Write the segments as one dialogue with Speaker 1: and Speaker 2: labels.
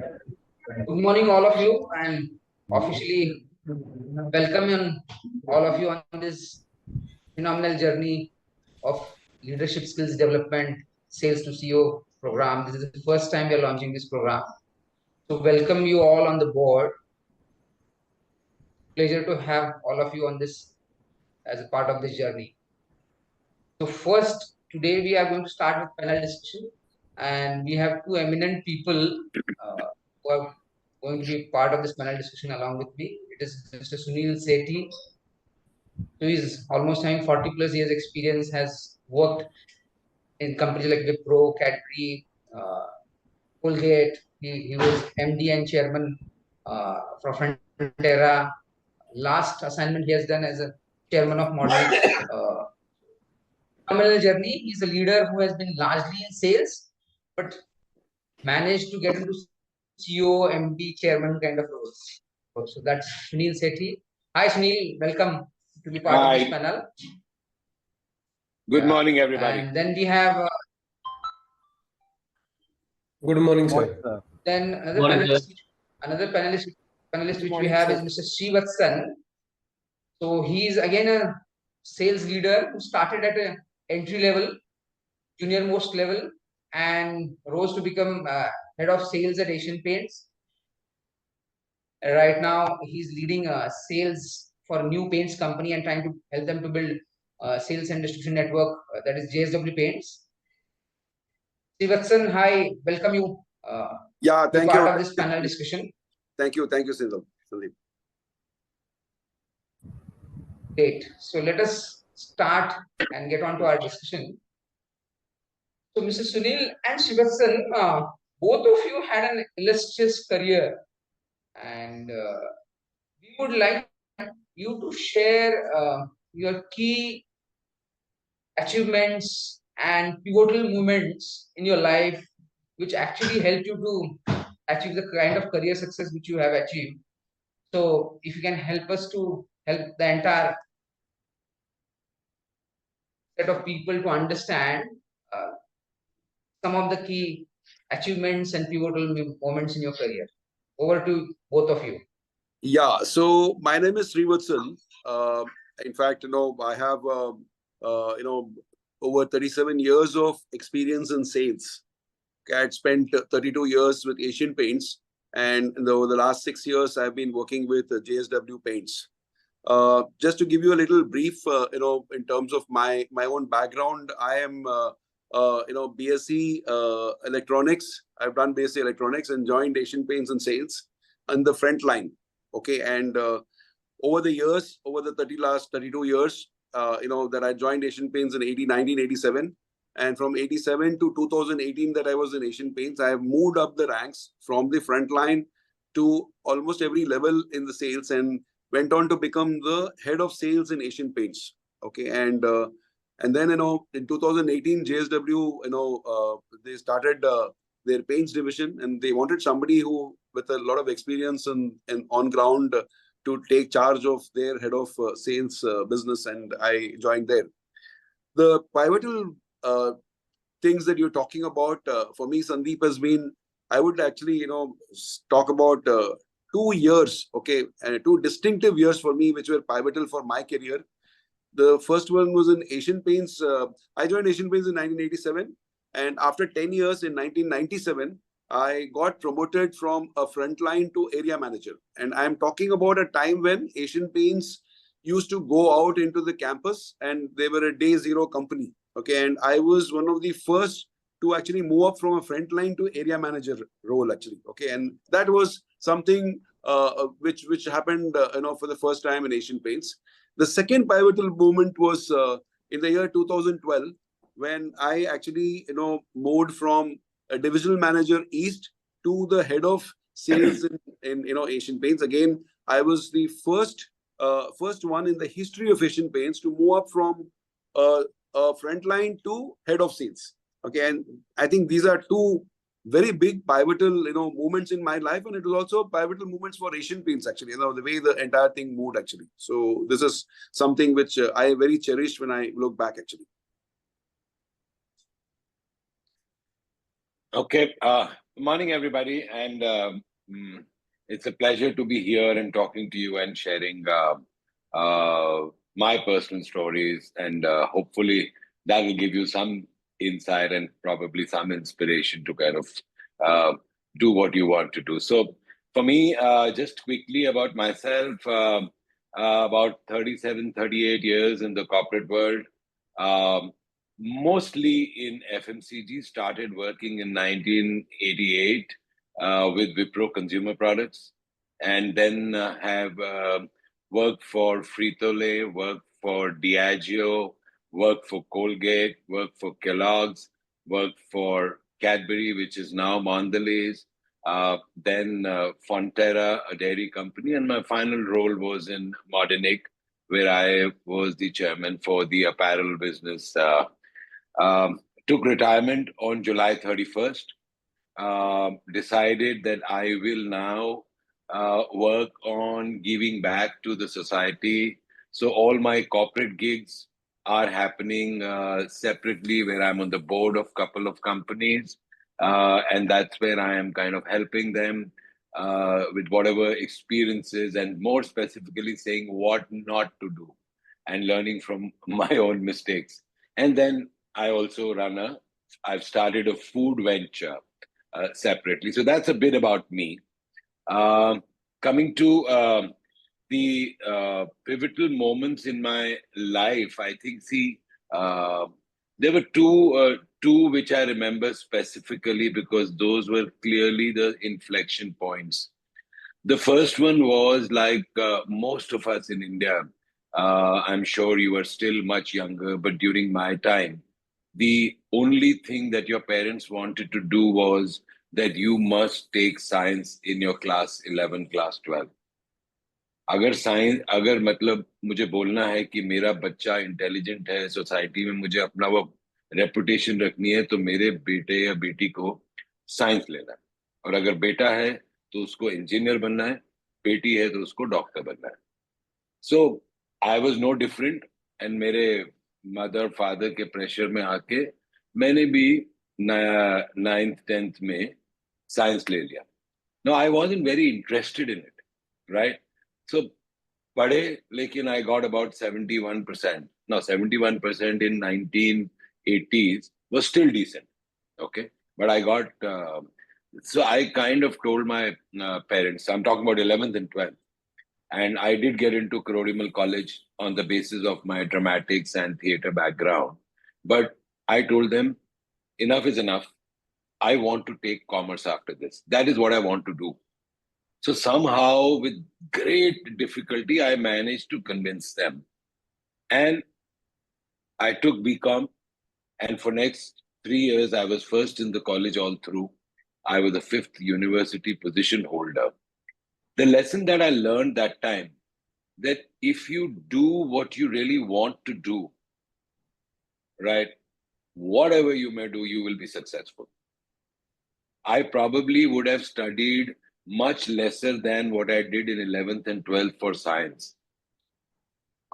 Speaker 1: Good morning, all of you, and officially welcome on all of you on this phenomenal journey of leadership skills development, sales to CEO program. This is the first time we are launching this program. So, welcome you all on the board. Pleasure to have all of you on this as a part of this journey. So, first, today we are going to start with panel discussion, and we have two eminent people who are going to be part of this panel discussion along with me. It is Mr. Sunil Sethi, who is almost having 40 plus years experience, has worked in companies like Wipro, Cadbury, Colgate. He was MD and chairman for Frontera. Last assignment he has done as a chairman of Model. Phenomenal journey. He's a leader who has been largely in sales, but managed to get into CEO, MD, chairman kind of roles. So that's Sunil Sethi. Hi, Sunil. Welcome to be part of this panel.
Speaker 2: Good morning, everybody.
Speaker 1: And then we have.
Speaker 3: Good morning, sir.
Speaker 1: Then another panelist which we have is Mr. Srivaatsan. So he is again a sales leader who started at an entry level, junior most level, and rose to become head of sales at Asian Paints. Right now, he's leading sales for a new paints company and trying to help them to build sales and distribution network that is JSW Paints. Srivaatsan, hi, welcome you.
Speaker 2: Thank
Speaker 1: part
Speaker 2: you.
Speaker 1: Of this panel discussion.
Speaker 2: Thank you, Sunil.
Speaker 1: Great. So let us start and get on to our discussion. So, Mr. Sunil and Srivaatsan, both of you had an illustrious career, and we would like you to share your key achievements and pivotal moments in your life which actually helped you to achieve the kind of career success which you have achieved. So if you can help us to help the entire set of people to understand some of the key achievements and pivotal moments in your career. Over to both of you.
Speaker 2: Yeah, so my name is Srivaatsan. In fact, I have over 37 years of experience in sales. Okay, I had spent 32 years with Asian Paints, and over the last 6 years, I've been working with JSW Paints. Just to give you a little brief, in terms of my own background, I am, BSc Electronics. I've done BSc Electronics and joined Asian Paints in sales on the front line. Okay, and over the last 32 years, that I joined Asian Paints in 1987, and from 87 to 2018 that I was in Asian Paints, I have moved up the ranks from the front line to almost every level in the sales, and went on to become the head of sales in Asian Paints. Okay, and then in 2018, JSW, they started their paints division, and they wanted somebody who with a lot of experience and on ground to take charge of their head of sales business, and I joined there. The pivotal things that you're talking about for me, Sandeep, has been, I would actually talk about 2 years, okay, 2 distinctive years for me which were pivotal for my career. The first one was in Asian Paints. I joined Asian Paints in 1987, and after 10 years in 1997, I got promoted from a frontline to area manager. And I'm talking about a time when Asian Paints used to go out into the campus, and they were a day zero company. Okay, and I was one of the first to actually move up from a frontline to area manager role, actually. Okay, and that was something which happened, for the first time in Asian Paints. The second pivotal moment was in the year 2012, when I actually, moved from a divisional manager East to the head of sales in Asian Paints. Again, I was the first one in the history of Asian Paints to move up from a frontline to head of sales. Okay, and I think these are 2 very big pivotal, moments in my life, and it was also pivotal moments for Asian Paints, actually. The way the entire thing moved, actually. So this is something which I very cherish when I look back, actually.
Speaker 4: Okay, Good morning, everybody, and it's a pleasure to be here and talking to you and sharing my personal stories, and hopefully that will give you some insight and probably some inspiration to kind of uh, do what you want to do. So, for me, just quickly about myself, about 37, 38 years in the corporate world. Um, Mostly in FMCG, started working in 1988 with Wipro Consumer Products, and then have worked for Frito-Lay, worked for Diageo, worked for Colgate, worked for Kellogg's, worked for Cadbury, which is now Mondelez, then Fonterra, a dairy company, and my final role was in Modenic, where I was the chairman for the apparel business. Took retirement on July 31st. Decided that I will now work on giving back to the society. So all my corporate gigs are happening separately, where I'm on the board of a couple of companies, and that's where I am kind of helping them with whatever experiences, and more specifically saying what not to do and learning from my own mistakes. And then I also I've started a food venture separately. So that's a bit about me. Um, Coming to the pivotal moments in my life, I think, uh, there were two which I remember specifically because those were clearly the inflection points. The first one was like most of us in India. I'm sure you were still much younger, but during my time, the only thing that your parents wanted to do was that you must take science in your class 11, class 12. अगर science अगर मतलब मुझे बोलना है कि मेरा बच्चा intelligent है सोसाइटी में मुझे अपना वो रेपुटेशन रखनी है तो मेरे बेटे या बेटी को साइंस लेना है और अगर बेटा है तो उसको इंजीनियर बनना है बेटी है तो उसको डॉक्टर बनना है so I was no different and मेरे मदर फादर के प्रेशर में आके मैंने भी नाइन्थ टेंथ में साइंस ले लिया no I wasn't very interested in it right so पढ़े लेकिन I got about 71%. No, 71% in 1980s was still decent. Okay. But I got, so I kind of told my parents, I'm talking about 11th and 12th. And I did get into Corodimal College on the basis of my dramatics and theater background. But I told them, enough is enough. I want to take commerce after this. That is what I want to do. So somehow, with great difficulty, I managed to convince them. And I took BCom, and for next 3 years, I was first in the college all through. I was the fifth university position holder. The lesson that I learned that time, that if you do what you really want to do, right, whatever you may do, you will be successful. I probably would have studied much lesser than what I did in 11th and 12th for science.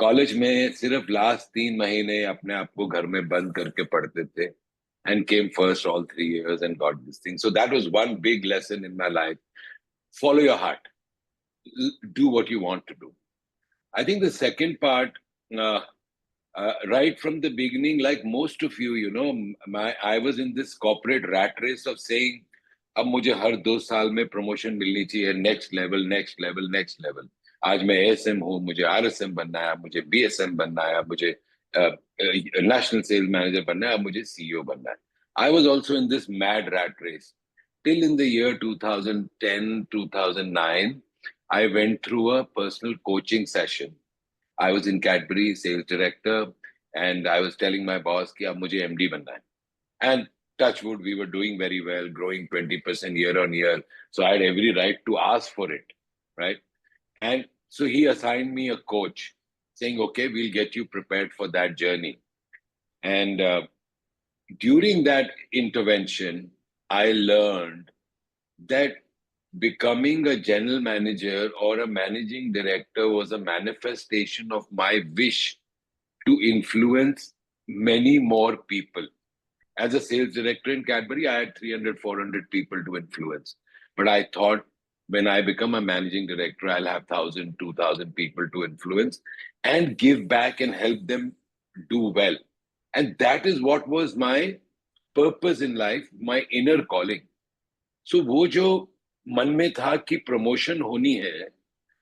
Speaker 4: College में सिर्फ last 3 महीने अपने आप को घर में बंद करके पढ़ते थे and came first all 3 years and got this thing. So that was one big lesson in my life. Follow your heart. Do what you want to do. I think the second part, right from the beginning, like most of you, you know, I was in this corporate rat race of saying, अब मुझे हर 2 साल में promotion मिलनी चाहिए next level next level next level आज मैं ASM हूँ मुझे आरएसएम बनना है मुझे बीएसएम बनना है मुझे नेशनल सेल्स मैनेजर बनना है मुझे सीईओ बनना है I was also in this mad rat race till in the year 2010 2009 I went through a personal coaching session. I was in Cadbury sales director and I was telling my boss कि अब मुझे MD बनना है and touch wood, we were doing very well, growing 20% year on year. So I had every right to ask for it, right? And so he assigned me a coach saying, okay, we'll get you prepared for that journey. And during that intervention, I learned that becoming a general manager or a managing director was a manifestation of my wish to influence many more people. As a sales director in Cadbury, I had 300, 400 people to influence. But I thought when I become a managing director, I'll have 1,000, 2,000 people to influence and give back and help them do well. And that is what was my purpose in life, my inner calling. So वो जो मन में था कि promotion होनी है,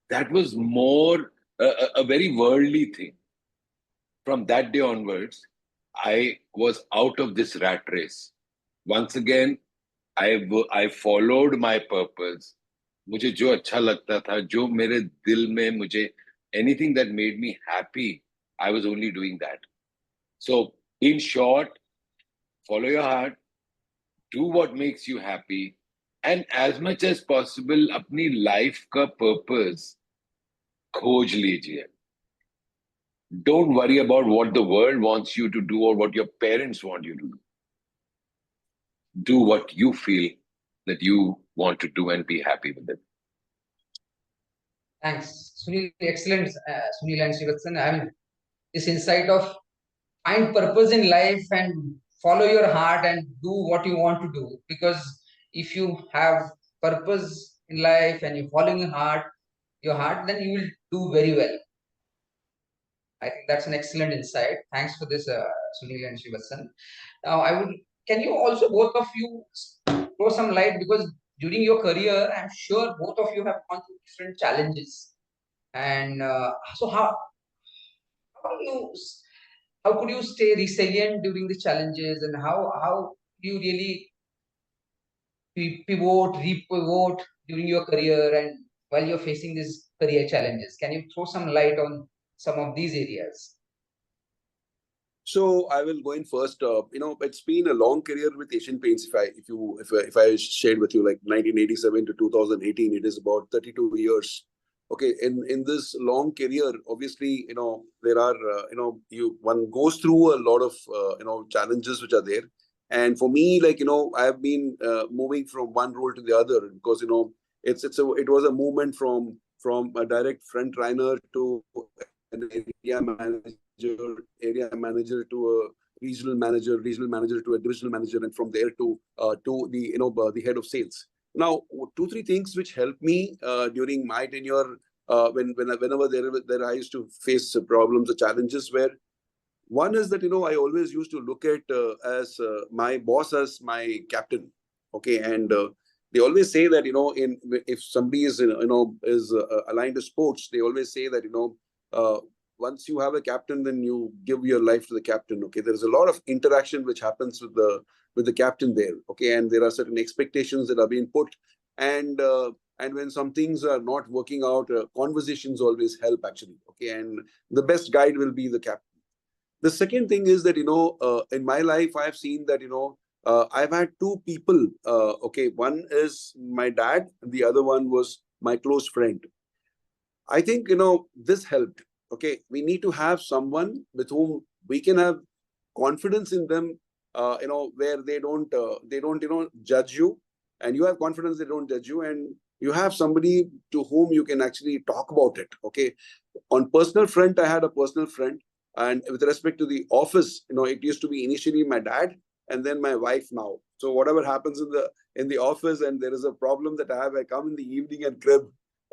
Speaker 4: that was more a very worldly thing. From that day onwards, I was out of this rat race. Once again, I followed my purpose. मुझे जो अच्छा लगता था, जो मेरे दिल में मुझे anything that made me happy, I was only doing that. So, in short, follow your heart, do what makes you happy, and as much as possible, अपनी life का purpose खोज लीजिए. Don't worry about what the world wants you to do or what your parents want you to do. Do what you feel that you want to do and be happy with it.
Speaker 1: Thanks, Sunil. Excellent, Sunil and Srivaatsan. I mean, this insight of find purpose in life and follow your heart and do what you want to do. Because if you have purpose in life and you're following your heart, then you will do very well. I think that's an excellent insight. Thanks for this, Sunil and Srivaatsan. Now, can you also both of you throw some light, because during your career, I'm sure both of you have gone through different challenges. And so how do you how could you stay resilient during the challenges, and how do you really repivot during your career and while you're facing these career challenges? Can you throw some light on some of these areas?
Speaker 2: So I will go in first. It's been a long career with Asian Paints. If I shared with you like 1987 to 2018, it is about 32 years. Okay, in this long career, obviously, there are one goes through a lot of challenges which are there. And for me, I have been moving from one role to the other, because it was a movement from a direct front runner to an area manager to a regional manager to a divisional manager, and from there to the head of sales. Now, 2-3 things which helped me during my tenure, whenever there I used to face problems or challenges, where one is that I always used to look at as my boss as my captain. Okay, and they always say that if somebody is aligned to sports, they always say that once you have a captain, then you give your life to the captain. Okay, there is a lot of interaction which happens with the captain there. Okay, and there are certain expectations that are being put, and when some things are not working out, conversations always help actually. Okay, and the best guide will be the captain. The second thing is that in my life I have seen that I've had two people. Okay, one is my dad, and the other one was my close friend. I think this helped. Okay, we need to have someone with whom we can have confidence in them, where they don't judge you, and you have confidence they don't judge you, and you have somebody to whom you can actually talk about it. Okay, on personal front, I had a personal friend, and with respect to the office, it used to be initially my dad and then my wife now. So whatever happens in the office, and there is a problem that I come in the evening and crib.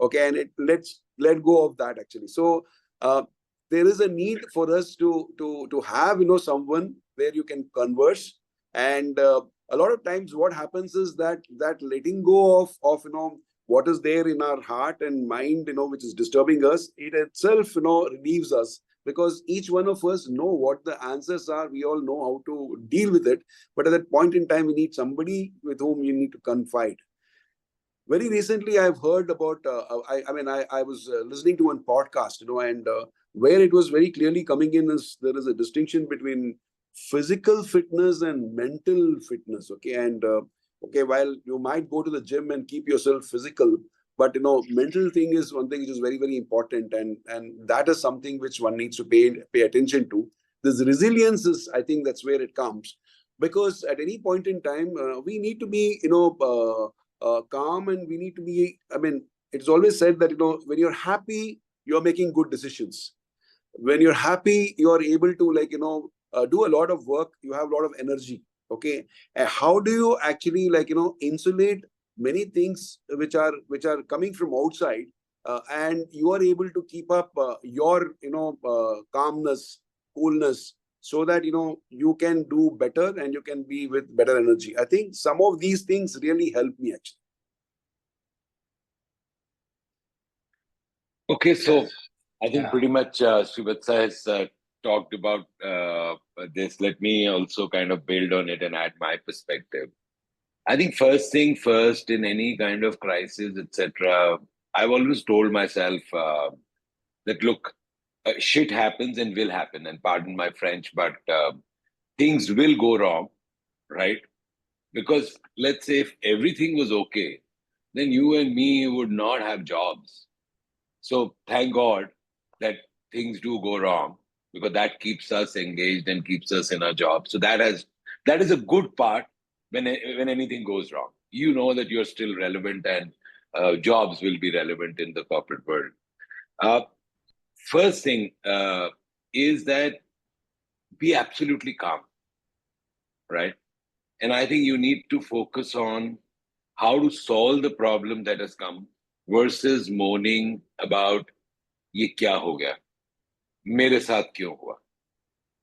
Speaker 2: Okay, and let's let go of that actually. So there is a need for us to have someone where you can converse, and a lot of times what happens is that letting go of what is there in our heart and mind, which is disturbing us, it itself relieves us, because each one of us know what the answers are. We all know how to deal with it, but at that point in time we need somebody with whom you need to confide. Very recently, I've heard about. I was listening to one podcast, and where it was very clearly coming in is there is a distinction between physical fitness and mental fitness. Okay, and while you might go to the gym and keep yourself physical, but mental thing is one thing which is very, very important, and that is something which one needs to pay attention to. This resilience is, I think, that's where it comes, because at any point in time we need to be calm, and we need to be, it's always said that when you're happy, you're making good decisions. When you're happy, you're able to do a lot of work, you have a lot of energy. Okay, how do you actually insulate many things which are coming from outside, and you are able to keep up your calmness, coolness, so that you can do better and you can be with better energy? I think some of these things really help me actually.
Speaker 4: Okay, so I think
Speaker 1: Yeah.
Speaker 4: pretty much Srivaatsan has talked about this. Let me also kind of build on it and add my perspective. I think first thing first, in any kind of crisis, etc., I've always told myself that look, shit happens and will happen, and pardon my French, but things will go wrong, right? Because let's say if everything was okay, then you and me would not have jobs. So thank God that things do go wrong, because that keeps us engaged and keeps us in our job. So that is a good part when anything goes wrong. You know that you're still relevant, and jobs will be relevant in the corporate world. Uh, First thing is that be absolutely calm, right? And I think you need to focus on how to solve the problem that has come versus moaning about ye kya ho gaya, mere saath kyun hua,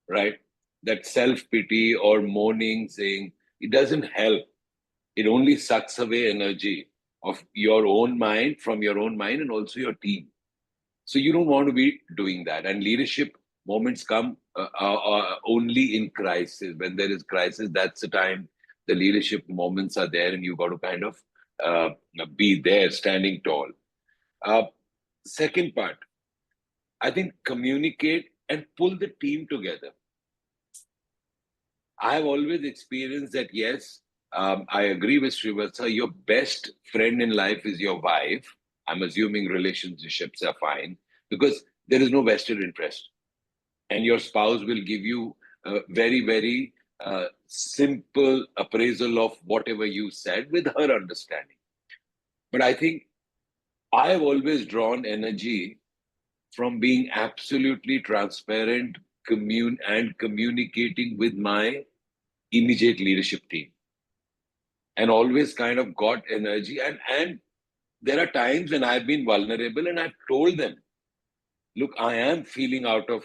Speaker 4: right? That self-pity or moaning, saying, it doesn't help. It only sucks away energy of your own mind, from your own mind, and also your team. So you don't want to be doing that. And leadership moments come only in crisis. When there is crisis, that's the time the leadership moments are there, and you got to kind of uh, be there, standing tall. Uh, Second part, I think communicate and pull the team together. I have always experienced that, yes, I agree with Srivatsa. Your best friend in life is your wife. I'm assuming relationships are fine, because there is no vested interest. And your spouse will give you a very, very simple appraisal of whatever you said with her understanding. But I think I have always drawn energy from being absolutely transparent, and communicating with my immediate leadership team, and always kind of got energy. And there are times when I've been vulnerable and I've told them, look, I am feeling out of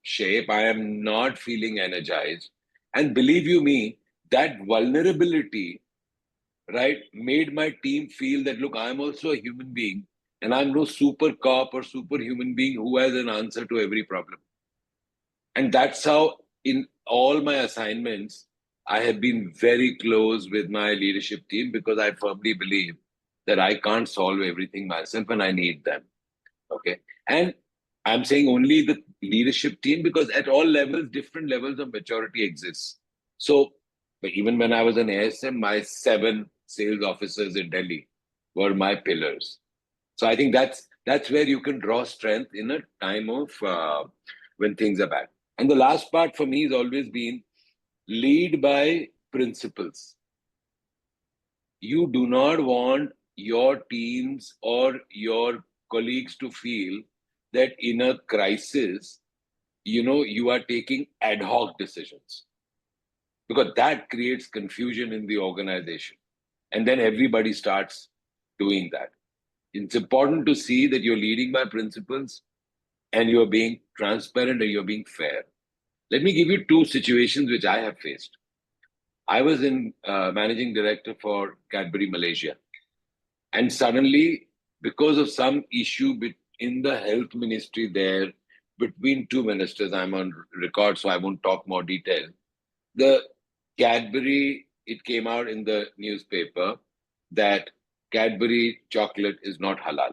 Speaker 4: shape. I am not feeling energized. And believe you me, that vulnerability, right, made my team feel that, look, I'm also a human being, and I'm no super cop or super human being who has an answer to every problem. And that's how, in all my assignments, I have been very close with my leadership team, because I firmly believe that I can't solve everything myself and I need them. Okay. And I'm saying only the leadership team, because at all levels, different levels of maturity exists. So, but even when I was an ASM, my 7 sales officers in Delhi were my pillars. So I think that's where you can draw strength in a time of when things are bad. And the last part for me has always been lead by principles. You do not want your teams or your colleagues to feel that in a crisis, you are taking ad hoc decisions, because that creates confusion in the organization. And then everybody starts doing that. It's important to see that you're leading by principles and you're being transparent and you're being fair. Let me give you 2 situations which I have faced. I was in managing director for Cadbury Malaysia. And suddenly, because of some issue in the health ministry there, between 2 ministers, I'm on record, so I won't talk more detail. The Cadbury, it came out in the newspaper that Cadbury chocolate is not halal.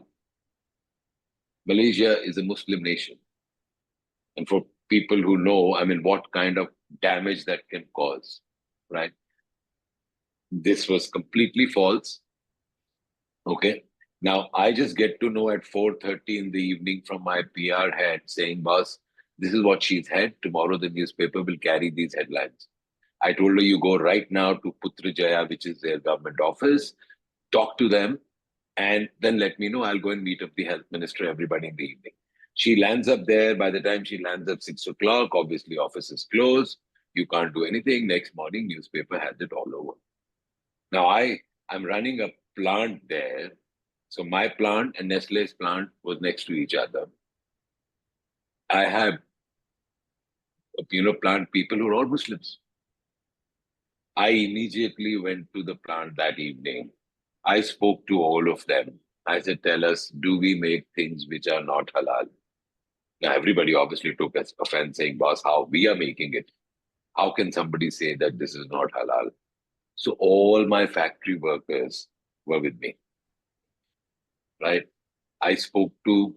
Speaker 4: Malaysia is a Muslim nation. And for people who know, I mean, what kind of damage that can cause, right? This was completely false. Okay. Now I just get to know at 4:30 in the evening from my PR head saying, boss, this is what she's had. Tomorrow the newspaper will carry these headlines. I told her, you go right now to Putrajaya, which is their government office, talk to them, and then let me know. I'll go and meet up the health minister, everybody in the evening. She lands up there. By the time she lands up 6 o'clock, obviously office is closed. You can't do anything. Next morning, newspaper has it all over. Now I'm running a plant there. So my plant and Nestle's plant was next to each other. I have, plant people who are all Muslims. I immediately went to the plant that evening. I spoke to all of them. I said, tell us, do we make things which are not halal? Now, everybody obviously took offense, saying, boss, how we are making it? How can somebody say that this is not halal? So all my factory workers were with me, right? I spoke to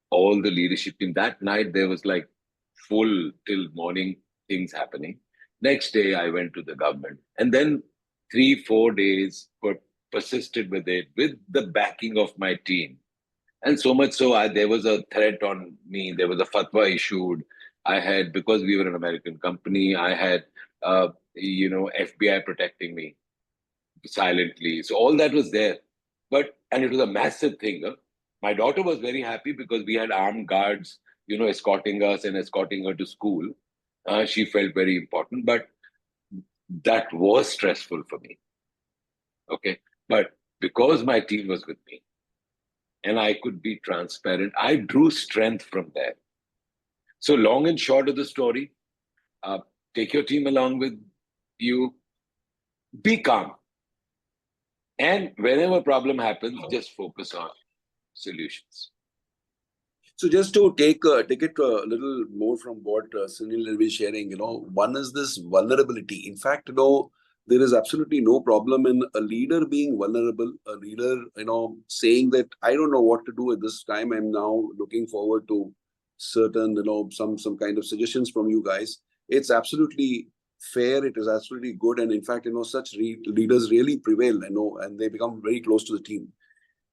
Speaker 4: all the leadership team. That night, there was like full till morning things happening. Next day, I went to the government. And then 3-4 days persisted with it with the backing of my team. And so much so, there was a threat on me. There was a fatwa issued. I had, because we were an American company, I had, FBI protecting me silently. So all that was there. And it was a massive thing. Huh? My daughter was very happy because we had armed guards, escorting us and escorting her to school. She felt very important, but that was stressful for me. Okay. But because my team was with me and I could be transparent, I drew strength from there. So long and short of the story, take your team along with you, be calm. And whenever a problem happens, just focus on solutions.
Speaker 2: So just to take it a little more from what Sunil will be sharing, one is this vulnerability. In fact, there is absolutely no problem in a leader being vulnerable, a leader, saying that I don't know what to do at this time. I'm now looking forward to certain, some kind of suggestions from you guys. It's absolutely fair. It is absolutely good. And in fact, such leaders really prevail, and they become very close to the team.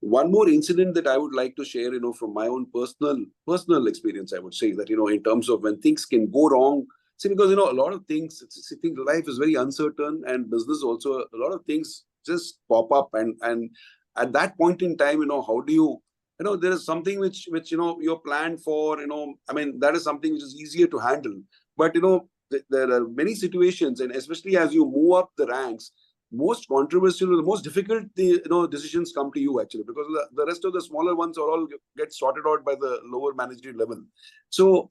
Speaker 2: One more incident that I would like to share, from my own personal experience, I would say that, in terms of when things can go wrong. See, because, a lot of things, I think life is very uncertain, and business also, a lot of things just pop up. And at that point in time, how do you, there is something which, you're planned for, that is something which is easier to handle. But, there are many situations, and especially as you move up the ranks, most controversial, the most difficult, decisions come to you actually, because the rest of the smaller ones are all get sorted out by the lower managerial level. So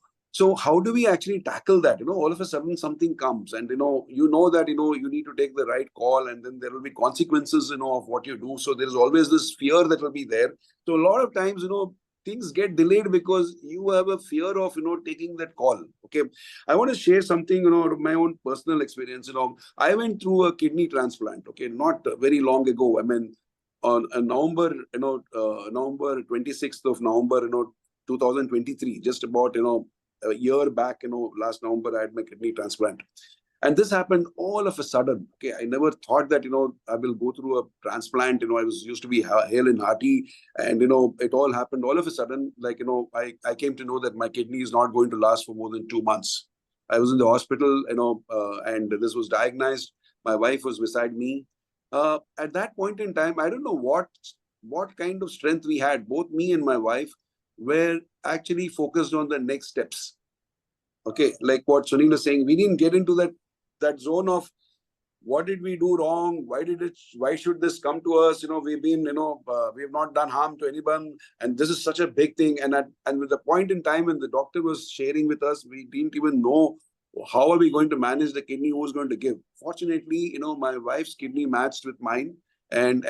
Speaker 2: how do we actually tackle that? All of a sudden something comes, and that you need to take the right call, and then there will be consequences, of what you do. So there is always this fear that will be there. So a lot of times, things get delayed because you have a fear of taking that call. Okay, I want to share something, my own personal experience. I went through a kidney transplant, okay, not very long ago. I mean, on November 26th of November 2023, just about a year back, last November, I had my kidney transplant. And this happened all of a sudden. Okay, I never thought that I will go through a transplant. I was used to be hale and hearty, and it all happened all of a sudden. Like I came to know that my kidney is not going to last for more than 2 months. I was in the hospital, and this was diagnosed. My wife was beside me. At that point in time, I don't know what kind of strength we had. Both me and my wife were actually focused on the next steps. Okay, like what Sunil is saying, we didn't get into that zone of what did we do wrong, why should this come to us, we've been, we have not done harm to anyone, and this is such a big thing. And with the point in time when the doctor was sharing with us, we didn't even know how are we going to manage the kidney, who's going to give. Fortunately, my wife's kidney matched with mine, and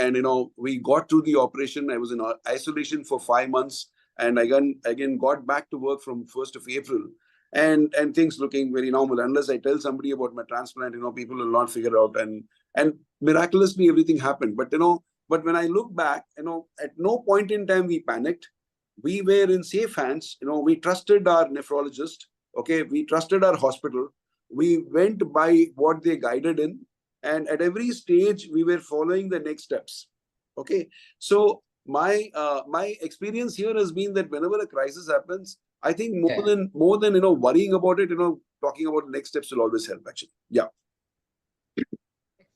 Speaker 2: we got through the operation. I was in isolation for 5 months, and again got back to work from 1st of April. And things looking very normal. Unless I tell somebody about my transplant, people will not figure out. And miraculously everything happened. But but when I look back, at no point in time we panicked. We were in safe hands. We trusted our nephrologist. Okay, we trusted our hospital. We went by what they guided in, and at every stage we were following the next steps. Okay, so my experience here has been that whenever a crisis happens, I think more than worrying about it, talking about the next steps will always help actually. Yeah.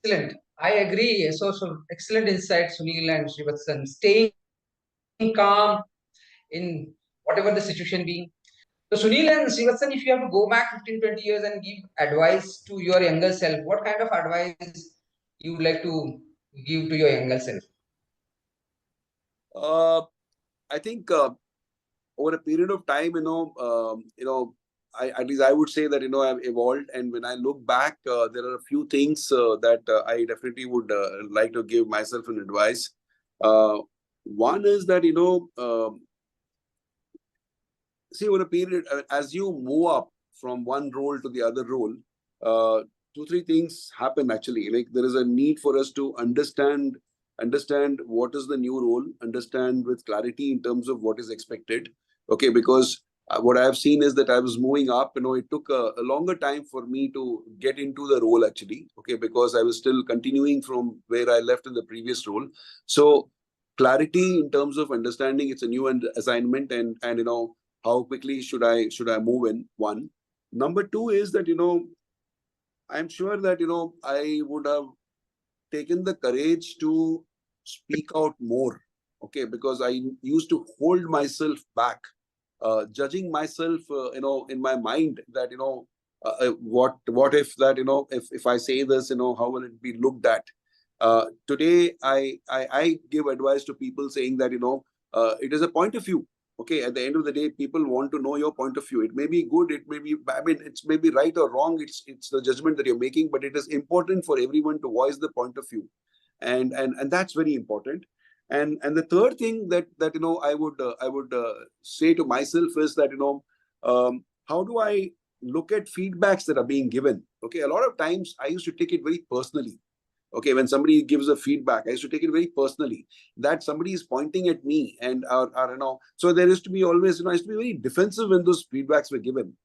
Speaker 1: Excellent. I agree. So excellent insight, Sunil and Srivaatsan. Staying calm in whatever the situation be. So Sunil and Srivaatsan, if you have to go back 15, 20 years and give advice to your younger self, what kind of advice you would like to give to your younger self?
Speaker 2: I think over a period of time, at least I would say that I've evolved, and when I look back, there are a few things that I definitely would like to give myself an advice. One is that see, over a period, as you move up from one role to the other role, two, three things happen actually. Like there is a need for us to understand what is the new role, understand with clarity in terms of what is expected. Okay, because what I have seen is that I was moving up. It took a longer time for me to get into the role actually. Okay, because I was still continuing from where I left in the previous role. So clarity in terms of understanding it's a new assignment, and how quickly should I move in. One. Number two is that I'm sure that I would have taken the courage to speak out more. Okay, because I used to hold myself back, judging myself in my mind that what if that if I say this, how will it be looked at. Today I give advice to people saying that it is a point of view. Okay, at the end of the day, people want to know your point of view. It may be good, it may be, I mean, it's maybe right or wrong. It's the judgment that you're making, but it is important for everyone to voice the point of view, and that's very important. And the third thing that I would say to myself is that how do I look at feedbacks that are being given. Okay, a lot of times I used to take it very personally. Okay, when somebody gives a feedback, I used to take it very personally that somebody is pointing at me, and so there used to be always, I used to be very defensive when those feedbacks were given.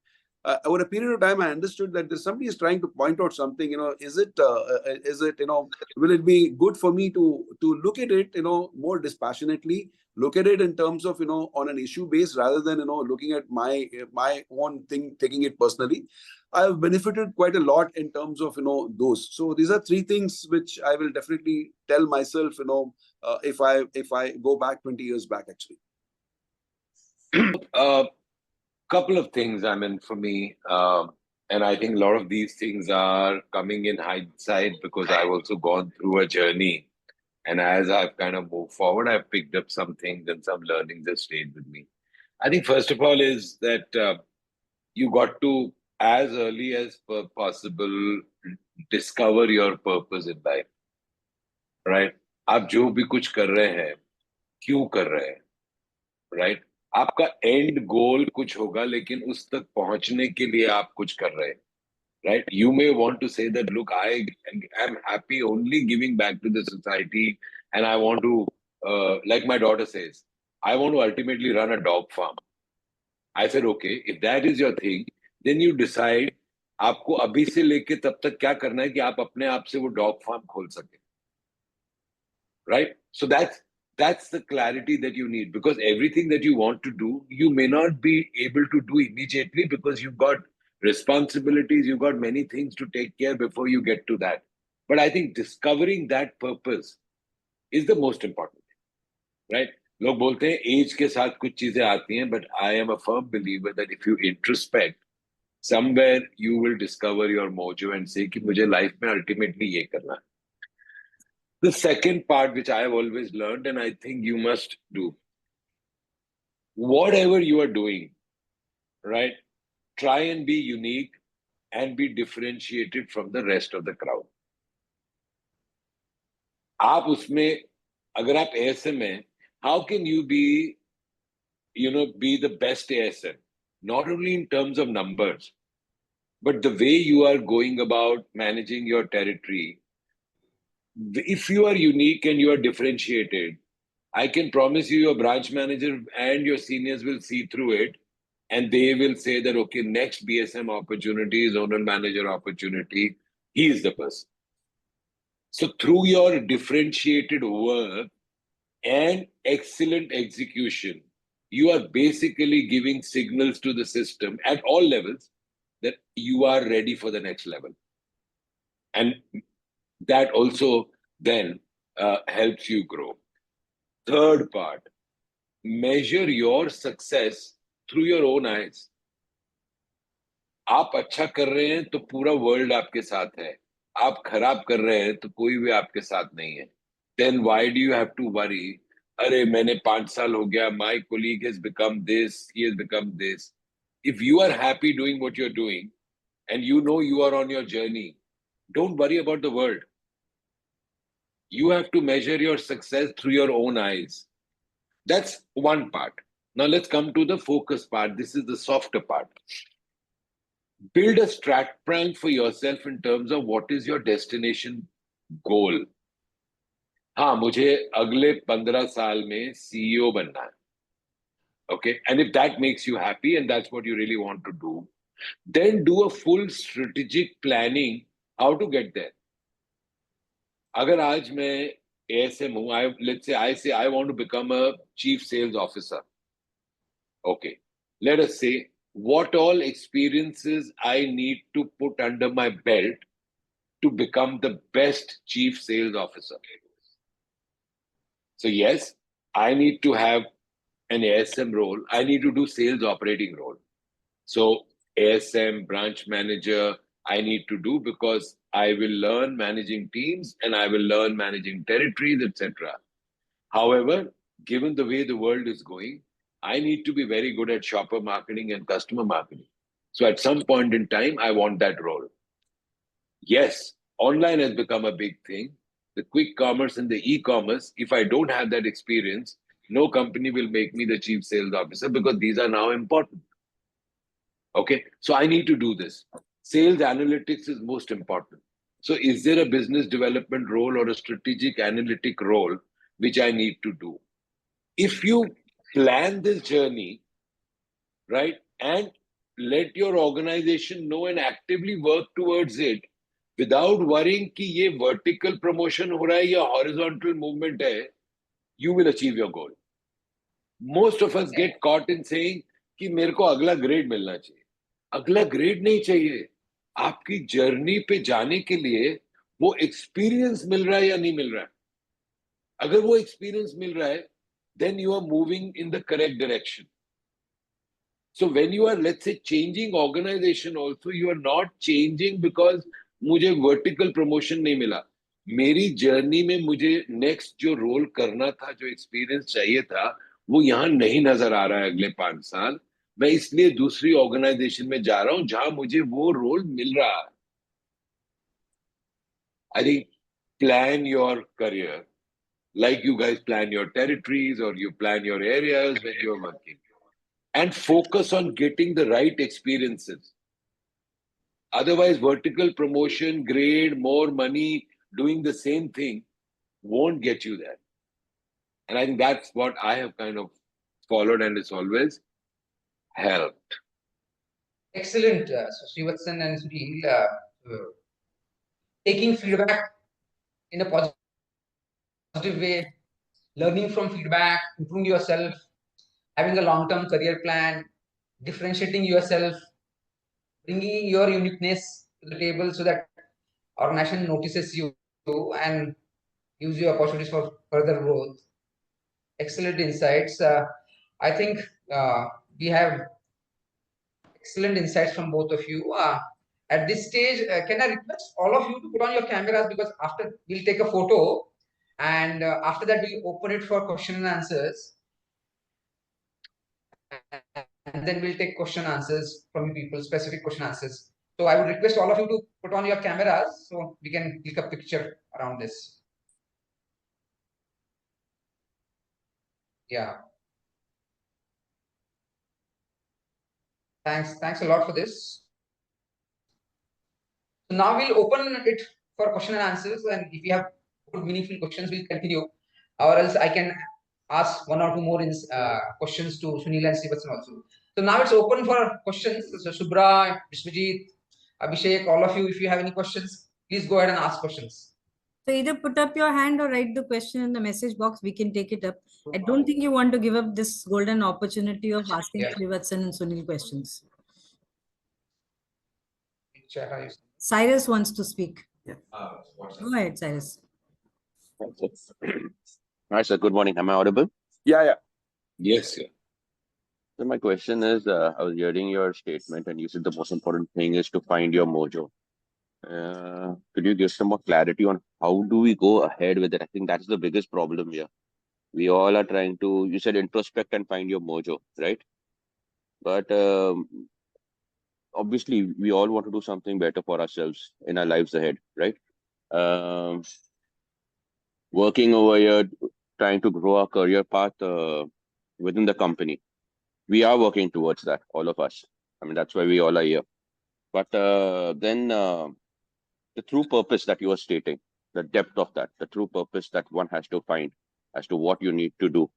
Speaker 2: Over a period of time, I understood that there's somebody is trying to point out something. Is it will it be good for me to look at it more dispassionately, look at it in terms of on an issue base rather than looking at my own thing, taking it personally. I've benefited quite a lot in terms of those. So these are three things which I will definitely tell myself if I go back 20 years back actually.
Speaker 4: Couple of things, I mean, for me, and I think a lot of these things are coming in hindsight because I've also gone through a journey. And as I've kind of moved forward, I've picked up some things and some learnings that stayed with me. I think first of all is that you got to, as early as possible, discover your purpose in life, right? आप जो भी कुछ कर रहे हैं, क्यों कर रहे हैं, right? आपका एंड गोल कुछ होगा, लेकिन उस तक पहुंचने के लिए आप कुछ कर रहे हैं, right? You may want to say that, look, I am happy only giving back to the society, and I want to, like my daughter says, I want to ultimately run a dog farm. I said, okay, if that is your thing, then you decide आपको अभी से लेके तब तक क्या करना है कि आप अपने आप से वो डॉग फार्म खोल सके, right? So that's the clarity that you need, because everything that you want to do, you may not be able to do immediately because you've got responsibilities, you've got many things to take care before you get to that. But I think discovering that purpose is the most important thing, right? लोग बोलते हैं as के साथ कुछ चीजें आती हैं, but I am a firm believer that if you introspect, somewhere you will discover your mojo and say कि मुझे life में ultimately ये करना है. The second part, which I have always learned, and I think you must do, whatever you are doing, right? Try and be unique and be differentiated from the rest of the crowd. आप उसमें, अगर आप ASM हैं, how can you be the best ASM? Not only in terms of numbers, but the way you are going about managing your territory. If you are unique and you are differentiated, I can promise you your branch manager and your seniors will see through it, and they will say that, okay, next BSM opportunity, zonal manager opportunity, he is the person. So through your differentiated work and excellent execution, you are basically giving signals to the system at all levels that you are ready for the next level. And that also then helps you grow. Third part, measure your success through your own eyes. आप अच्छा कर रहे हैं तो पूरा world आपके साथ है, आप खराब कर रहे हैं तो कोई भी आपके साथ नहीं है. Then why do you have to worry? अरे मैंने 5 साल हो गया, my colleague has become this, he has become this. If you are happy doing what you're doing and you know you are on your journey, don't worry about the world. You have to measure your success through your own eyes. That's one part. Now let's come to the focus part. This is the softer part. Build a strat plan for yourself in terms of what is your destination goal. हाँ, मुझे अगले 15 साल में CEO बनना है. Okay, and if that makes you happy and that's what you really want to do, then do a full strategic planning how to get there. अगर आज मैं ASM हूँ, let's say I want to become a chief sales officer. Okay, let us say what all experiences I need to put under my belt to become the best chief sales officer. So yes, I need to have an ASM role. I need to do sales operating role. So ASM, branch manager, I need to do because I will learn managing teams and I will learn managing territories, etc. However, given the way the world is going, I need to be very good at shopper marketing and customer marketing. So at some point in time, I want that role. Yes, online has become a big thing. The quick commerce and the e-commerce, if I don't have that experience, no company will make me the chief sales officer because these are now important. Okay, so I need to do this. Sales analytics is most important. So is there a business development role or a strategic analytic role which I need to do? If you plan this journey, right, and let your organization know and actively work towards it without worrying कि ये vertical promotion हो रहा है या horizontal movement है, you will achieve your goal. Most of us get caught in saying कि मेरे को अगला grade मिलना चाहिए. अगला grade नहीं चाहिए. आपकी जर्नी पे जाने के लिए वो एक्सपीरियंस मिल रहा है या नहीं मिल रहा है. अगर वो एक्सपीरियंस मिल रहा है, then you are moving in the correct direction. So when you are, let's say, changing organization also, you are not changing because मुझे vertical promotion नहीं मिला. मेरी जर्नी में मुझे नेक्स्ट जो रोल करना था, जो एक्सपीरियंस चाहिए था, वो यहाँ नहीं नजर आ रहा है अगले 5 साल. मैं इसलिए दूसरी ऑर्गेनाइजेशन में जा रहा हूँ जहां मुझे वो रोल मिल रहा है. I think plan your career like you guys plan your territories or you plan your areas when you're working. And focus on getting the right experiences. Otherwise, vertical promotion, grade, more money, doing the same thing won't get you there. And I think that's what I have kind of followed and it's always helped.
Speaker 1: Excellent, so Srivaatsan and Sunil, taking feedback in a positive way, learning from feedback, improving yourself, having a long-term career plan, differentiating yourself, bringing your uniqueness to the table so that organization notices you and gives you opportunities for further growth. Excellent insights. I think we have excellent insights from both of you. At this stage, can I request all of you to put on your cameras because after we'll take a photo and after that we'll open it for question and answers. And then we'll take question answers from people, specific question answers. So I would request all of you to put on your cameras so we can click a picture around this. Yeah. Thanks a lot for this. So now we'll open it for question and answers, and if you have good meaningful questions, we'll continue. Or else I can ask one or two more questions to Sunil and Srivaatsan also. So now it's open for questions. So Subra, Vishwajit, Abhishek, all of you, if you have any questions, please go ahead and ask questions.
Speaker 5: So either put up your hand or write the question in the message box. We can take it up. I don't think you want to give up this golden opportunity of asking Srivaatsan and Sunil questions. Cyrus wants to speak. Yeah. Go ahead, Cyrus.
Speaker 6: All right, sir. Good morning. Am I audible?
Speaker 2: Yeah.
Speaker 4: Yes, sir.
Speaker 6: So my question is, I was hearing your statement, and you said the most important thing is to find your mojo. Could you give some more clarity on how do we go ahead with it? I think that's the biggest problem here. We all are trying to, you said introspect and find your mojo, right? But obviously, we all want to do something better for ourselves in our lives ahead, right? Um, Working over here, trying to grow our career path within the company. We are working towards that, all of us. I mean, that's why we all are here. But then the true purpose that you are stating, the depth of that, the true purpose that one has to find as to what you need to do.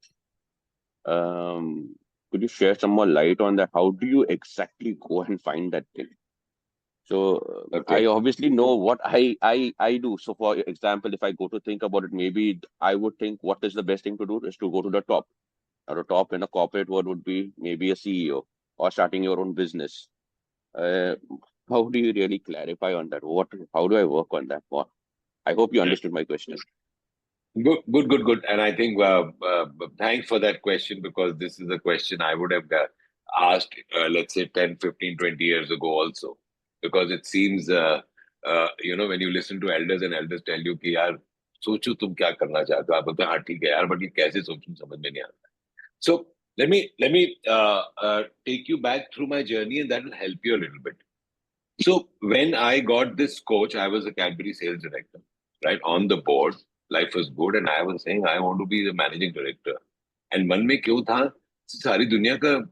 Speaker 6: Could you share some more light on that? How do you exactly go and find that thing? So I obviously know what I do. So for example, if I go to think about it, maybe I would think what is the best thing to do is to go to the top. Now the top in a corporate world would be maybe a CEO or starting your own business. Uh, how do you really clarify on that? How do I work on that? What? I hope you understood my question.
Speaker 4: Good. And I think thanks for that question, because this is a question I would have asked, let's say 10, 15, 20 years ago also. Because it seems, when you listen to elders and elders tell you कि यार सोचो तुम क्या करना चाहते हो, आप बोलते हैं हाँ ठीक है यार, but ये कैसे सोचूं समझ में नहीं आता. So let me take you back through my journey, and that will help you a little bit. So when I got this coach, I was a Cadbury sales director, right, on the board. Life was good, and I was saying I want to be the managing director. And मन में क्यों था, सारी दुनिया का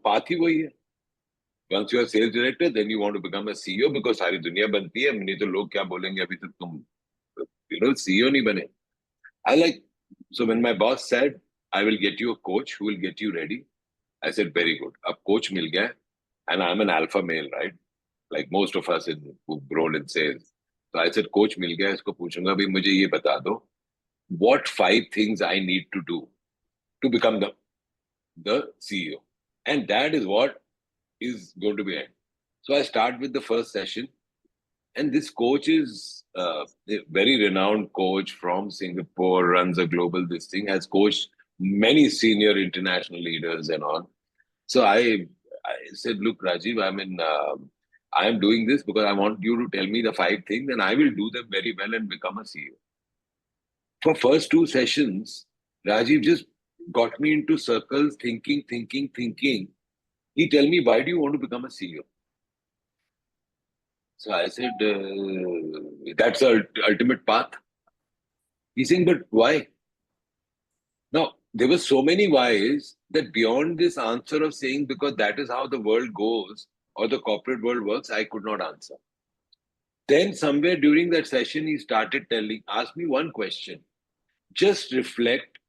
Speaker 4: path ही वही है. Once you are sales director, then you want to become a CEO, because सारी दुनिया बनती है, नहीं तो लोग क्या बोलेंगे अभी तक तुम CEO नहीं बने. So when my boss said, I will get you a coach who will get you ready, I said, very good. A coach mil gaya, and I'm an alpha male, right? Like most of us who've grown in sales. So I said, coach mil gaya, isko पूछूंगा भी मुझे ये बता दो, what 5 things I need to do to become the CEO. And that is what is going to be it. So I start with the first session, and this coach is a very renowned coach from Singapore, runs a global this thing, has coached many senior international leaders and all. So I said, look, Rajiv, I am doing this because I want you to tell me the 5 things, and I will do them very well and become a CEO. For first 2 sessions, Rajiv just got me into circles, thinking. He tell me, why do you want to become a CEO? So I said, that's the ultimate path. He's saying, but why? Now, there were so many whys that beyond this answer of saying, because that is how the world goes or the corporate world works, I could not answer. Then somewhere during that session, he started ask me one question. Just reflect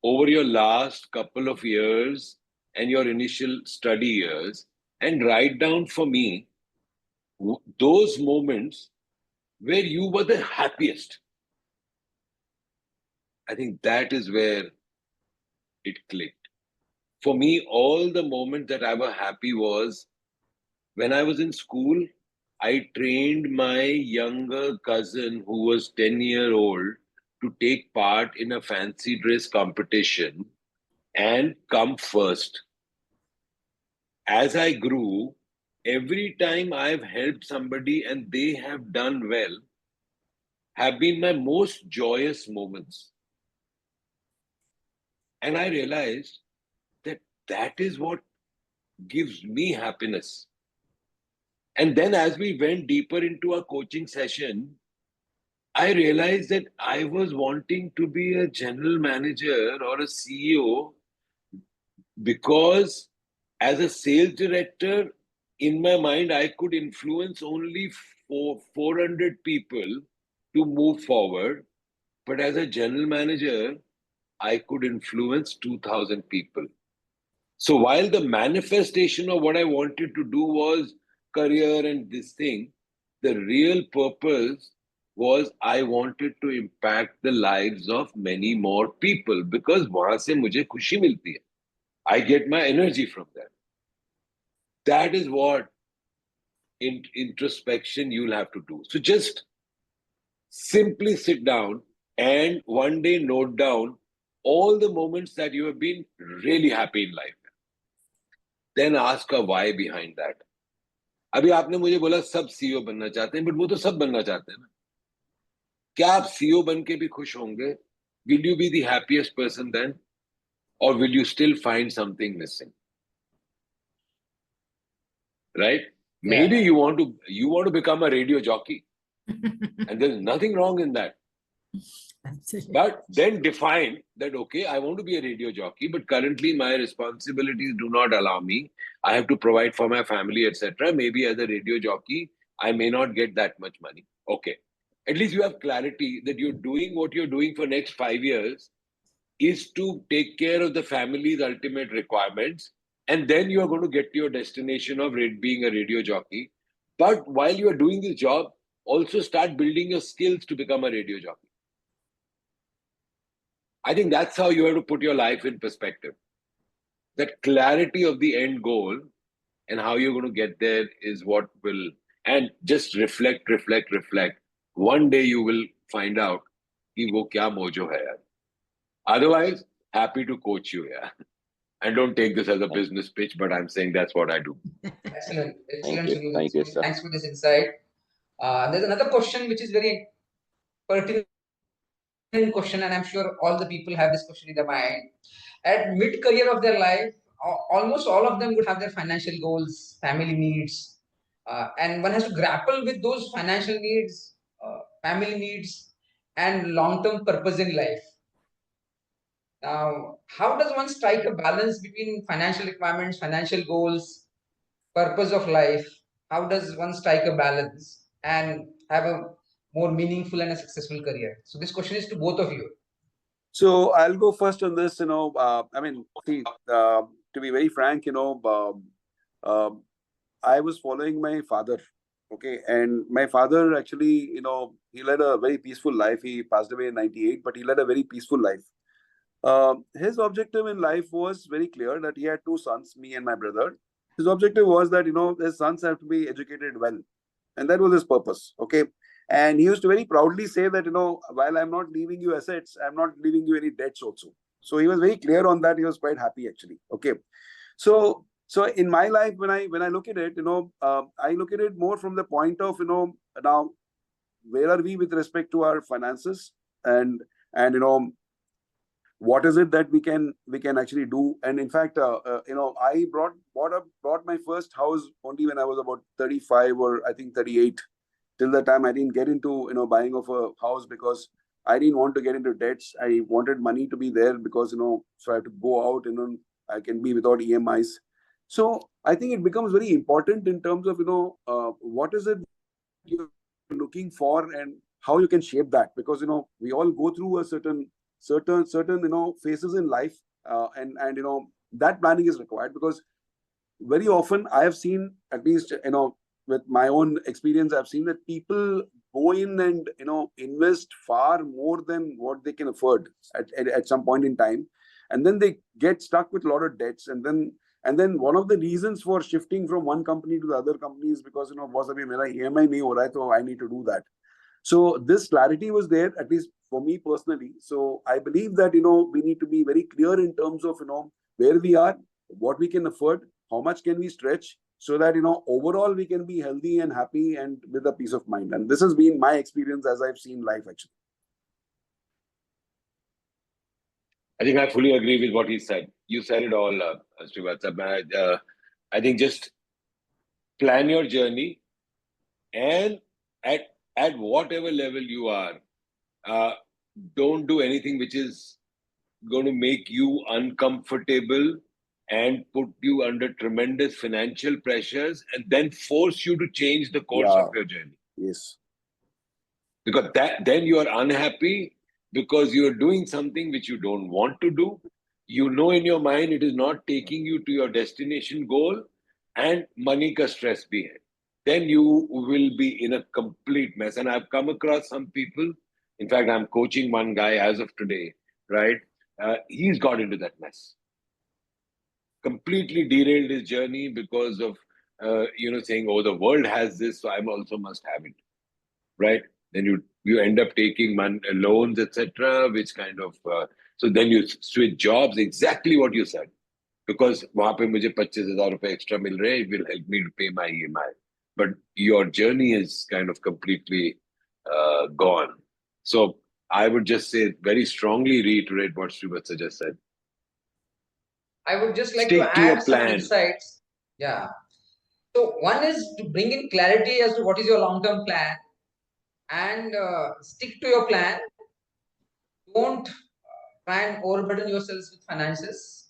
Speaker 4: over your last couple of years and your initial study years and write down for me those moments where you were the happiest. I think that is where it clicked. For me, all the moments that I was happy was when I was in school, I trained my younger cousin who was 10-year-old to take part in a fancy dress competition and come first. As I grew, every time I've helped somebody and they have done well, have been my most joyous moments. And I realized that that is what gives me happiness. And then as we went deeper into our coaching session, I realized that I was wanting to be a general manager or a CEO because as a sales director, in my mind, I could influence only 400 people to move forward. But as a general manager, I could influence 2,000 people. So while the manifestation of what I wanted to do was career and this thing, the real purpose was I wanted to impact the lives of many more people, because वहां से मुझे खुशी मिलती है. I get my energy from that. That is what introspection you'll have to do. So just simply sit down and one day note down all the moments that you have been really happy in life. Then ask a why behind that. अभी आपने मुझे बोला सब CEO बनना चाहते हैं, but वो तो सब बनना चाहते हैं ना. क्या आप सीईओ बन के भी खुश होंगे? Will you be the happiest person then? Or will you still find something missing? Right?
Speaker 1: Yeah.
Speaker 4: Maybe you want to become a radio jockey. And there's nothing wrong in that.
Speaker 5: Absolutely.
Speaker 4: But then define that, okay, I want to be a radio jockey, but currently my responsibilities do not allow me. I have to provide for my family, etc. Maybe as a radio jockey, I may not get that much money. Okay. At least you have clarity that you're doing what you're doing for next 5 years is to take care of the family's ultimate requirements. And then you are going to get to your destination of being a radio jockey. But while you are doing this job, also start building your skills to become a radio jockey. I think that's how you have to put your life in perspective. That clarity of the end goal and how you're going to get there is what will, and just reflect. One day you will find out कि वो क्या mojo है यार. Otherwise, happy to coach you, yeah. And don't take this as a business pitch, but I'm saying that's what I do.
Speaker 1: Excellent.
Speaker 6: Thank you.
Speaker 1: Sunil.
Speaker 6: Thank you, sir.
Speaker 1: Thanks for this insight. There's another question which is very pertinent question, and I'm sure all the people have this question in their mind. At mid-career of their life, almost all of them would have their financial goals, family needs, and one has to grapple with those financial needs, family needs, and long-term purpose in life. Now, how does one strike a balance between financial requirements, financial goals, purpose of life? How does one strike a balance and have a more meaningful and a successful career? So this question is to both of you.
Speaker 2: So I'll go first on this. I mean, see, to be very frank, I was following my father. Okay, and my father actually, he led a very peaceful life. He passed away in '98, but he led a very peaceful life. His objective in life was very clear that he had two sons, me and my brother. His objective was that, his sons have to be educated well. And that was his purpose. Okay. And he used to very proudly say that, while I'm not leaving you assets, I'm not leaving you any debts also. So he was very clear on that. He was quite happy actually. Okay. So in my life, when I look at it, I look at it more from the point of, now where are we with respect to our finances and what is it that we can actually do. And in fact, I bought my first house only when I was about 35 or I think 38. Till that time I didn't get into buying of a house because I didn't want to get into debts. I wanted money to be there because so I have to go out and I can be without EMIs. So I think it becomes very important in terms of what is it you're looking for and how you can shape that, because we all go through a certain phases in life, and that planning is required, because very often I have seen, at least with my own experience, I've seen that people go in and invest far more than what they can afford at some point in time, and then they get stuck with a lot of debts, and then one of the reasons for shifting from one company to the other company is because boss abhi mera EMI nahi ho raha hai, so I need to do that. So this clarity was there, at least for me personally. So I believe that we need to be very clear in terms of where we are, what we can afford, how much can we stretch, so that overall we can be healthy and happy and with a peace of mind. And this has been my experience as I've seen life actually.
Speaker 4: I think I fully agree with what he said. You said it all, Srivaatsan. I think just plan your journey, and at whatever level you are, don't do anything which is going to make you uncomfortable and put you under tremendous financial pressures and then force you to change the course of your journey.
Speaker 2: Yes.
Speaker 4: Because then you are unhappy because you are doing something which you don't want to do. In your mind it is not taking you to your destination goal, and money ka stress bhi hai. Then you will be in a complete mess. And I've come across some people, in fact, I'm coaching one guy as of today, right? He's got into that mess. Completely derailed his journey because of, saying, oh, the world has this, so I also must have it, right? Then you end up taking loans, etc., which kind of So then you switch jobs, exactly what you said. Because वहाँ पे मुझे 25,000 रुपए extra मिल रहे, it will help me to pay my EMI. But your journey is kind of completely gone. So I would just say, very strongly reiterate what Srivaatsan just said.
Speaker 1: I would just like to
Speaker 4: Stick to your
Speaker 1: add some
Speaker 4: plan.
Speaker 1: insights. Yeah. So one is to bring in clarity as to what is your long-term plan, and stick to your plan. Don't try and overburden yourselves with finances.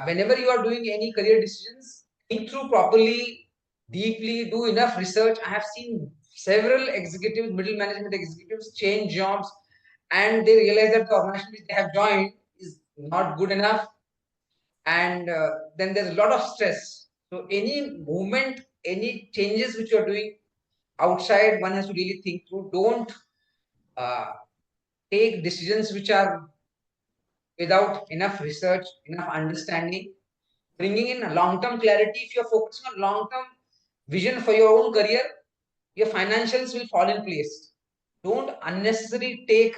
Speaker 1: Whenever you are doing any career decisions, think through properly, deeply, do enough research. I have seen several executives, middle management executives, change jobs, and they realize that the organization which they have joined is not good enough, and then there's a lot of stress. So any movement, any changes which you are doing outside, one has to really think through. Don't uh, take decisions which are without enough research, enough understanding. Bringing in a long-term clarity, if you're focusing on long-term vision for your own career, your financials will fall in place. Don't unnecessarily take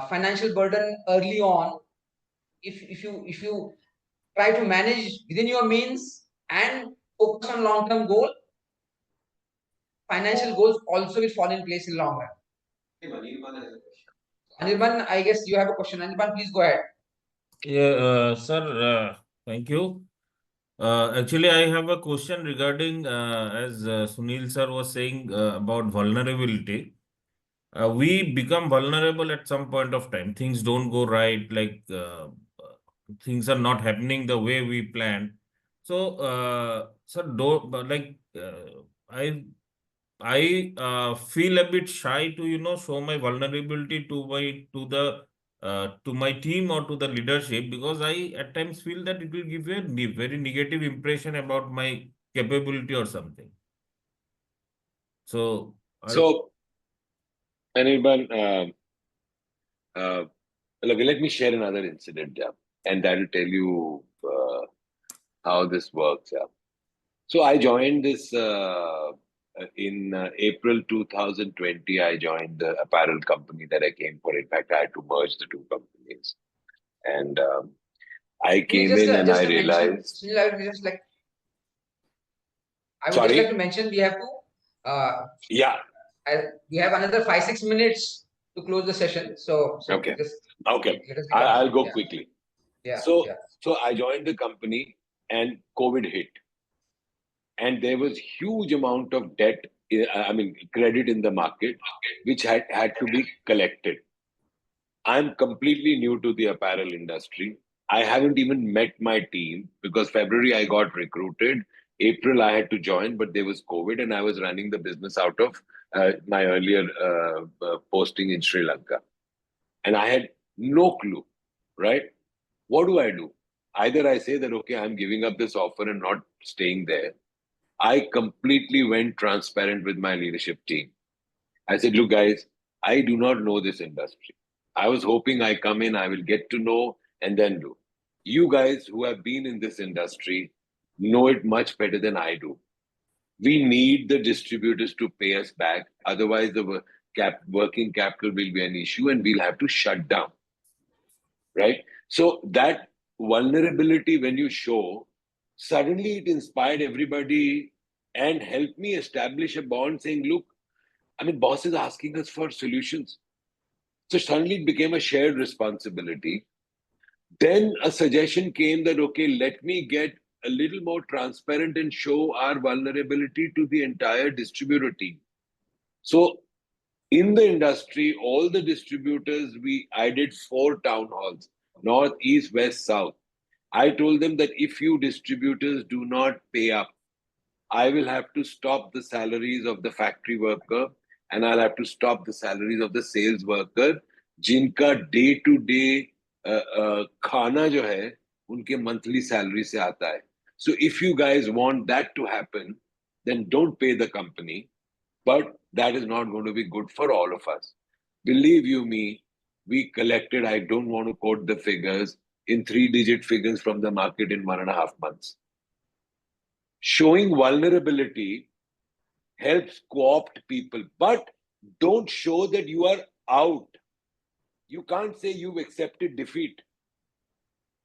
Speaker 1: financial burden early on. If you try to manage within your means and focus on long-term goal, financial goals also will fall in place in long run. Anirban, I guess you have a question. Anirban, please go ahead.
Speaker 7: Yeah, sir, thank you. Actually, I have a question regarding, as Sunil sir was saying about vulnerability. We become vulnerable at some point of time. Things don't go right, like things are not happening the way we planned. So, sir, I feel a bit shy to show my vulnerability to my team or to the leadership, because I at times feel that it will give a very negative impression about my capability or something. So
Speaker 4: So, anyone, look, let me share another incident, and that will tell you how this works. So I joined this in April 2020. I joined the apparel company that I came for. In fact, I had to merge the two companies, and I came in and I realized.
Speaker 1: Sunil, I would just like to mention we have to.
Speaker 4: Yeah.
Speaker 1: We have another 5-6 minutes to close the session. So
Speaker 4: okay.
Speaker 1: Just
Speaker 4: okay. I'll go quickly.
Speaker 1: Yeah.
Speaker 4: So I joined the company and COVID hit. And there was huge amount of debt, credit in the market, which had to be collected. I'm completely new to the apparel industry. I haven't even met my team because February I got recruited. April I had to join, but there was COVID and I was running the business out of my earlier posting in Sri Lanka. And I had no clue, right? What do I do? Either I say that, okay, I'm giving up this offer and not staying there. I completely went transparent with my leadership team. I said, look, guys, I do not know this industry. I was hoping I come in, I will get to know and then do. You guys who have been in this industry know it much better than I do. We need the distributors to pay us back. Otherwise, the working capital will be an issue and we'll have to shut down. Right? So that vulnerability, when you show, suddenly it inspired everybody and helped me establish a bond saying, look, boss is asking us for solutions. So suddenly it became a shared responsibility. Then a suggestion came that, okay, let me get a little more transparent and show our vulnerability to the entire distributor team. So in the industry, all the distributors, I did 4 town halls, North, East, West, South. I told them that if you distributors do not pay up, I will have to stop the salaries of the factory worker and I'll have to stop the salaries of the sales worker, jinka day to day khana jo hai, unke monthly salary se aata hai. So if you guys want that to happen, then don't pay the company. But that is not going to be good for all of us. Believe you me, we collected, I don't want to quote the figures, in 3-digit figures from the market in 1.5 months. Showing vulnerability helps co-opt people, but don't show that you are out. You can't say you've accepted defeat.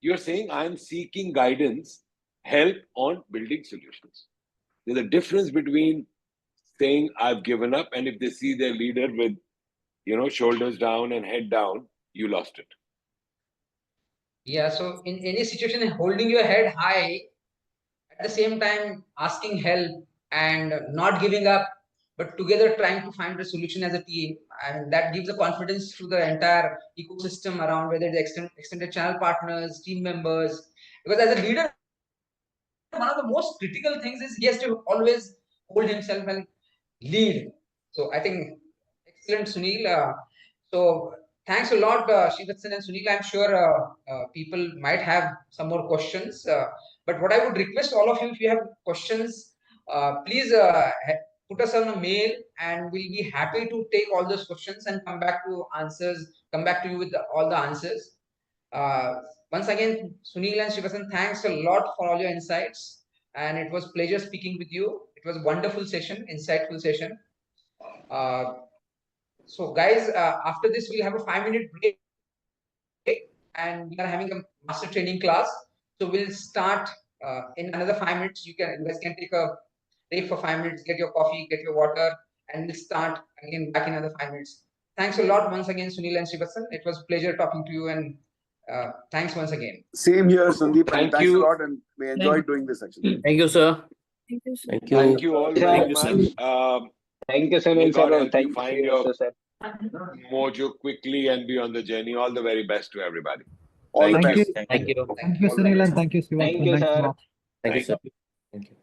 Speaker 4: You're saying, I'm seeking guidance, help on building solutions. There's a difference between saying, I've given up, and if they see their leader with, shoulders down and head down, you lost it.
Speaker 1: Yeah, so in any situation, holding your head high, at the same time asking help and not giving up, but together trying to find a solution as a team, and that gives a confidence to the entire ecosystem around, whether the extended channel partners, team members. Because as a leader, one of the most critical things is he has to always hold himself and lead. So I think excellent, Sunil. So thanks a lot, Srivaatsan and Sunil. I'm sure people might have some more questions. But what I would request all of you, if you have questions, please put us on a mail, and we'll be happy to take all those questions and come back to you with all the answers. Once again, Sunil and Srivaatsan, thanks a lot for all your insights. And it was pleasure speaking with you. It was a wonderful session, insightful session. So guys, after this, we'll have a 5-minute break, and we are having a master training class. So we'll start in another 5 minutes. You guys can take a break for 5 minutes, get your coffee, get your water, and we'll start again back in another 5 minutes. Thanks a lot once again, Sunil and Srivaatsan. It was a pleasure talking to you, and thanks once again.
Speaker 2: Same here, Sandeep.
Speaker 4: Thank
Speaker 2: Thanks
Speaker 4: you.
Speaker 2: a lot, and we enjoyed doing this actually.
Speaker 8: Thank you, sir.
Speaker 5: Thank you, sir.
Speaker 8: Thank you.
Speaker 4: Thank you all very much.
Speaker 8: Thank you,
Speaker 4: May
Speaker 8: Sunil
Speaker 4: God
Speaker 8: sir.
Speaker 4: help
Speaker 8: Thank
Speaker 4: you
Speaker 8: you,
Speaker 4: find your
Speaker 8: Srivaatsan sir.
Speaker 4: mojo quickly and be on the journey. All the very best to everybody.
Speaker 2: All the
Speaker 4: Thank
Speaker 2: best.
Speaker 4: you.
Speaker 8: Thank you.
Speaker 9: Thank you, Sunil, and thank you, Srivaatsan.
Speaker 8: Thank you,
Speaker 9: Thanks a
Speaker 8: sir.
Speaker 9: lot.
Speaker 8: Thank you, sir. Thank you.